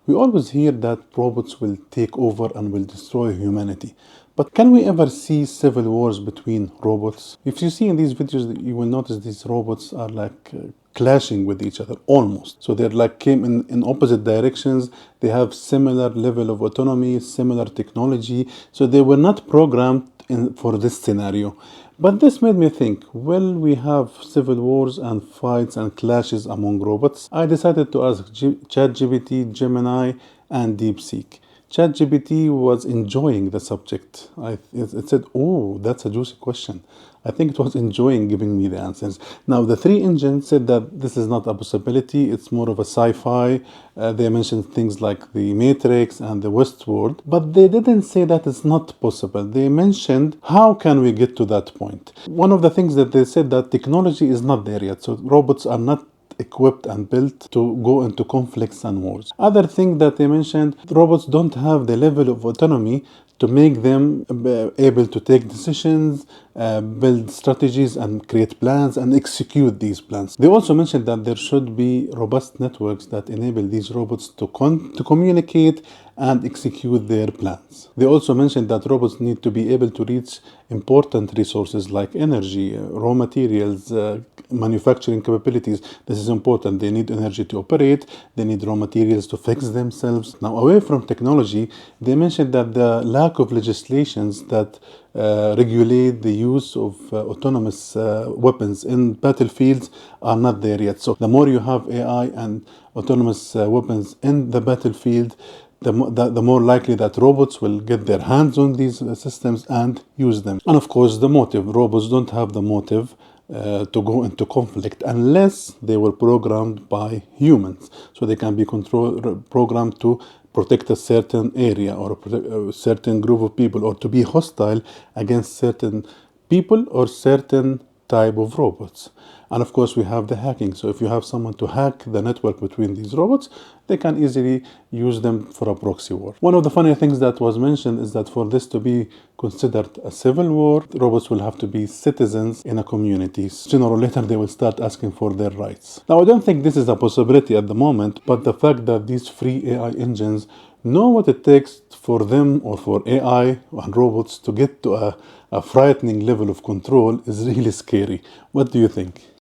We always hear that robots will take over and will destroy humanity. But can we ever see civil wars between robots? If you see in these videos, you will notice these robots are like clashing with each other almost. So they're like came in opposite directions. They have similar level of autonomy, similar technology. So they were not programmed for this scenario. But this made me think, will we have civil wars and fights and clashes among robots? I decided to ask ChatGPT, Gemini, and DeepSeek. ChatGPT was enjoying the subject. It said, oh, that's a juicy question. I think it was enjoying giving me the answers. Now, the three engines said that this is not a possibility. It's more of a sci-fi. They mentioned things like the Matrix and the Westworld, but they didn't say that it's not possible. They mentioned how can we get to that point. One of the things that they said that technology is not there yet. So robots are not equipped and built to go into conflicts and wars. Other thing that they mentioned, robots don't have the level of autonomy to make them able to take decisions, build strategies and create plans and execute these plans. They also mentioned that there should be robust networks that enable these robots to communicate and execute their plans. They also mentioned that robots need to be able to reach important resources like energy, raw materials, manufacturing capabilities. This is important. They need energy to operate. They need raw materials to fix themselves. Now, away from technology, they mentioned that the lack of legislations that regulate the use of autonomous weapons in battlefields are not there yet. So the more you have AI and autonomous weapons in the battlefield, the more likely that robots will get their hands on these systems and use them. And of course, the motive. Robots don't have the motive to go into conflict unless they were programmed by humans. So they can be programmed to protect a certain area or a certain group of people, or to be hostile against certain people or certain type of robots. And of course, we have the hacking. So if you have someone to hack the network between these robots, they can easily use them for a proxy war. One of the funny things that was mentioned is that for this to be considered a civil war, robots will have to be citizens in a community. Sooner or later, they will start asking for their rights. Now, I don't think this is a possibility at the moment, but the fact that these free AI engines know what it takes for them or for AI and robots to get to a frightening level of control is really scary. What do you think?